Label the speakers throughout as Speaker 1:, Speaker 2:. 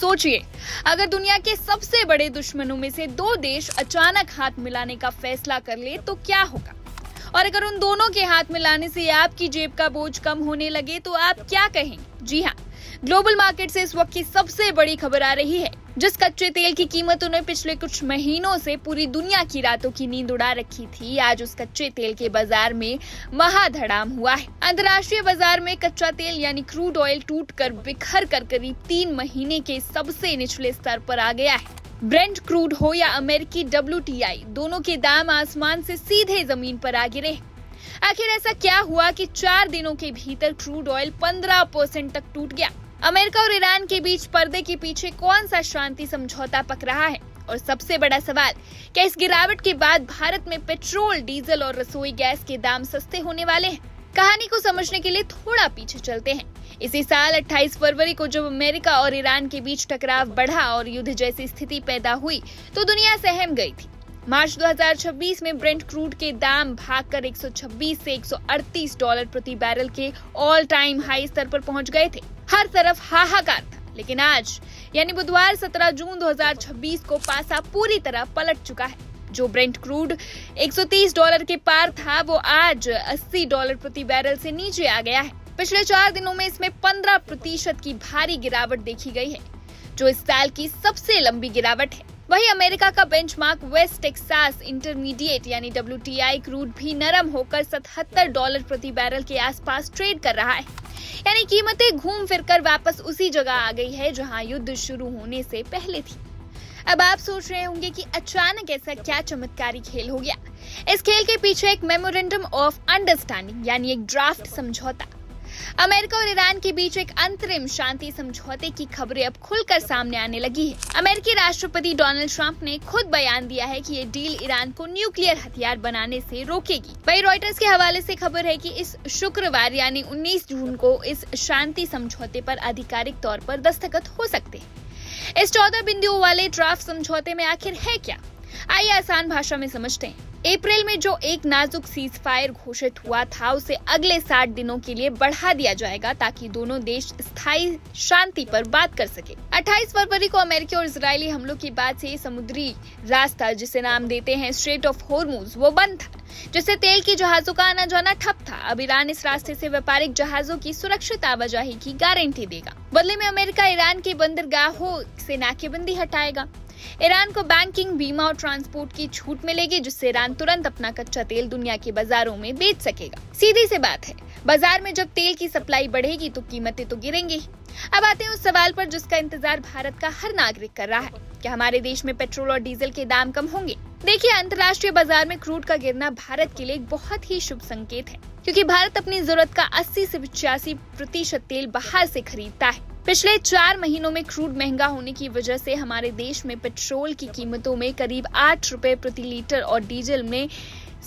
Speaker 1: सोचिए, अगर दुनिया के सबसे बड़े दुश्मनों में से दो देश अचानक हाथ मिलाने का फैसला कर ले तो क्या होगा? और अगर उन दोनों के हाथ मिलाने से आपकी जेब का बोझ कम होने लगे तो आप क्या कहेंगे? जी हाँ, ग्लोबल मार्केट से इस वक्त की सबसे बड़ी खबर आ रही है। जिस कच्चे तेल की कीमतों ने पिछले कुछ महीनों से पूरी दुनिया की रातों की नींद उड़ा रखी थी, आज उस कच्चे तेल के बाजार में महाधड़ाम हुआ है। अंतर्राष्ट्रीय बाजार में कच्चा तेल यानी क्रूड ऑयल टूटकर बिखर कर करीब 3 महीने के सबसे निचले स्तर पर आ गया है। ब्रेंट क्रूड हो या अमेरिकी WTI, दोनों के दाम आसमान से सीधे जमीन पर आ गिरे। आखिर ऐसा क्या हुआ कि 4 दिनों के भीतर क्रूड ऑयल 15% तक टूट गया? अमेरिका और ईरान के बीच पर्दे के पीछे कौन सा शांति समझौता पक रहा है? और सबसे बड़ा सवाल, क्या इस गिरावट के बाद भारत में पेट्रोल, डीजल और रसोई गैस के दाम सस्ते होने वाले हैं? कहानी को समझने के लिए थोड़ा पीछे चलते हैं। इसी साल 28 फरवरी को जब अमेरिका और ईरान के बीच टकराव बढ़ा और युद्ध जैसी स्थिति पैदा हुई तो दुनिया सहम गई थी। मार्च 2026 में ब्रेंट क्रूड के दाम भागकर 126 से $138 प्रति बैरल के ऑल टाइम हाई स्तर पर पहुंच गए थे। हर तरफ हाहाकार था। लेकिन आज यानी बुधवार 17 जून 2026 को पासा पूरी तरह पलट चुका है। जो ब्रेंट क्रूड $130 के पार था वो आज $80 प्रति बैरल से नीचे आ गया है। पिछले 4 दिनों में इसमें 15% की भारी गिरावट देखी गई है, जो इस साल की सबसे लंबी गिरावट है। वहीं अमेरिका का बेंचमार्क वेस्ट टेक्सास इंटरमीडिएट यानी WTI क्रूड भी नरम होकर $77 प्रति बैरल के आसपास ट्रेड कर रहा है। यानी कीमतें घूम फिरकर वापस उसी जगह आ गई है जहां युद्ध शुरू होने से पहले थी। अब आप सोच रहे होंगे कि अचानक ऐसा क्या चमत्कारी खेल हो गया? इस खेल के पीछे एक मेमोरेंडम ऑफ अंडरस्टैंडिंग यानी एक ड्राफ्ट समझौता, अमेरिका और ईरान के बीच एक अंतरिम शांति समझौते की खबरें अब खुलकर सामने आने लगी है। अमेरिकी राष्ट्रपति डोनाल्ड ट्रंप ने खुद बयान दिया है कि ये डील ईरान को न्यूक्लियर हथियार बनाने से रोकेगी। वहीं रॉयटर्स के हवाले से खबर है कि इस शुक्रवार यानी 19 जून को इस शांति समझौते पर आधिकारिक तौर पर दस्तखत हो सकते हैं। इस 14 बिंदुओं वाले ड्राफ्ट समझौते में आखिर है क्या? आइए आसान भाषा में समझते हैं। अप्रैल में जो एक नाजुक सीज फायर घोषित हुआ था उसे अगले 60 दिनों के लिए बढ़ा दिया जाएगा ताकि दोनों देश स्थायी शांति पर बात कर सके। 28 फरवरी को अमेरिकी और इजरायली हमलों के बाद से समुद्री रास्ता, जिसे नाम देते हैं स्ट्रेट ऑफ हॉर्मुज, वो बंद था, जिससे तेल की जहाजों का आना जाना ठप था। अब ईरान इस रास्ते से व्यापारिक जहाजों की सुरक्षित आवाजाही की गारंटी देगा। बदले में अमेरिका ईरान के बंदरगाहों से नाकेबंदी हटाएगा। ईरान को बैंकिंग, बीमा और ट्रांसपोर्ट की छूट मिलेगी, जिससे ईरान तुरंत अपना कच्चा तेल दुनिया के बाजारों में बेच सकेगा। सीधी सी बात है, बाजार में जब तेल की सप्लाई बढ़ेगी तो कीमतें तो गिरेंगी। अब आते हैं उस सवाल पर जिसका इंतजार भारत का हर नागरिक कर रहा है, क्या हमारे देश में पेट्रोल और डीजल के दाम कम होंगे? देखिए, अंतर्राष्ट्रीय बाजार में क्रूड का गिरना भारत के लिए एक बहुत ही शुभ संकेत है, क्योंकि भारत अपनी जरूरत का 80 से 85% तेल बाहर से खरीदता है। पिछले 4 महीनों में क्रूड महंगा होने की वजह से हमारे देश में पेट्रोल की कीमतों में करीब ₹8 प्रति लीटर और डीजल में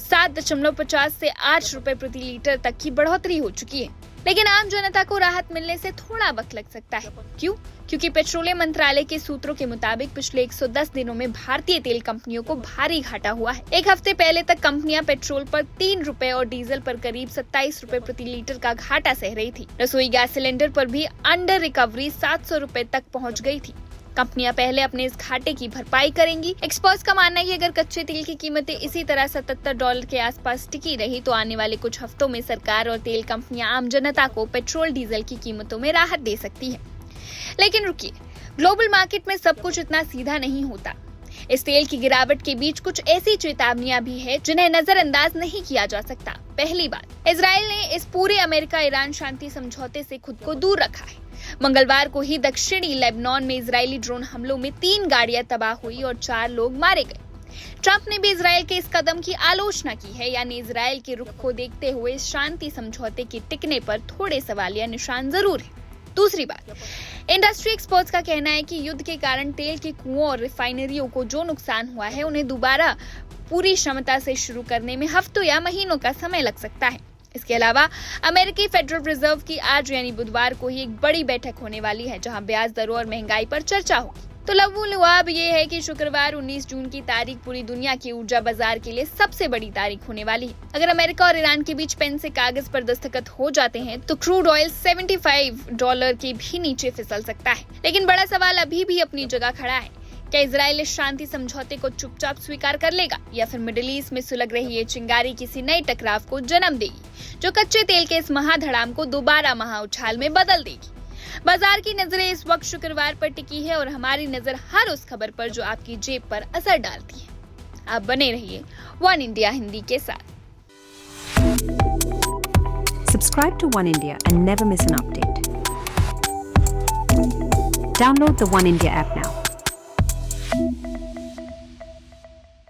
Speaker 1: 7.50 से ₹8 प्रति लीटर तक की बढ़ोतरी हो चुकी है। लेकिन आम जनता को राहत मिलने से थोड़ा वक्त लग सकता है। क्यों? क्योंकि पेट्रोलियम मंत्रालय के सूत्रों के मुताबिक पिछले 110 दिनों में भारतीय तेल कंपनियों को भारी घाटा हुआ है। एक हफ्ते पहले तक कंपनियां पेट्रोल पर ₹3 और डीजल पर करीब ₹27 प्रति लीटर का घाटा सह रही थी। रसोई गैस सिलेंडर पर भी अंडर रिकवरी ₹700 तक पहुंच गई थी। कंपनियां पहले अपने इस घाटे की भरपाई करेंगी। एक्सपर्ट्स का मानना है कि अगर कच्चे तेल की कीमतें इसी तरह $77 के आसपास टिकी रही तो आने वाले कुछ हफ्तों में सरकार और तेल कंपनियां आम जनता को पेट्रोल, डीजल की कीमतों में राहत दे सकती है। लेकिन रुकिए, ग्लोबल मार्केट में सब कुछ इतना सीधा नहीं होता। इस तेल की गिरावट के बीच कुछ ऐसी चेतावनियां भी है जिन्हें नजरअंदाज नहीं किया जा सकता। पहली बात, इजराइल ने इस पूरे अमेरिका ईरान शांति समझौते से खुद को दूर रखा है। मंगलवार को ही दक्षिणी लेबनान में इजरायली ड्रोन हमलों में 3 गाड़ियां तबाह हुई और 4 लोग मारे गए। ट्रंप ने भी इजराइल के इस कदम की आलोचना की है, यानी इजराइल के रुख को देखते हुए इस शांति समझौते के टिकने पर थोड़े सवालिया निशान जरूर है। दूसरी बात, इंडस्ट्री एक्सपर्ट्स का कहना है कि युद्ध के कारण तेल के कुओं और रिफाइनरियों को जो नुकसान हुआ है उन्हें दोबारा पूरी क्षमता से शुरू करने में हफ्तों या महीनों का समय लग सकता है। इसके अलावा अमेरिकी फेडरल रिजर्व की आज यानी बुधवार को ही एक बड़ी बैठक होने वाली है, जहां ब्याज दरों और महंगाई पर चर्चा होगी। तो लबो-लुआब ये है कि शुक्रवार 19 जून की तारीख पूरी दुनिया की ऊर्जा बाजार के लिए सबसे बड़ी तारीख होने वाली है। अगर अमेरिका और ईरान के बीच पेन से कागज पर दस्तखत हो जाते हैं तो क्रूड ऑयल $75 के भी नीचे फिसल सकता है। लेकिन बड़ा सवाल अभी भी अपनी जगह खड़ा है। क्या इजराइल इस शांति समझौते को चुपचाप स्वीकार कर लेगा या फिर मिडिल ईस्ट में सुलग रही ये चिंगारी किसी नए टकराव को जन्म देगी जो कच्चे तेल के इस महाधड़ाम को दोबारा महाउछाल में बदल देगी। बाजार की नजरें इस वक्त शुक्रवार पर टिकी है और हमारी नजर हर उस खबर पर जो आपकी जेब पर असर डालती है। आप बने रहिए वन इंडिया हिंदी के साथ।
Speaker 2: Subscribe to One India and never miss an update. Download the One India app now.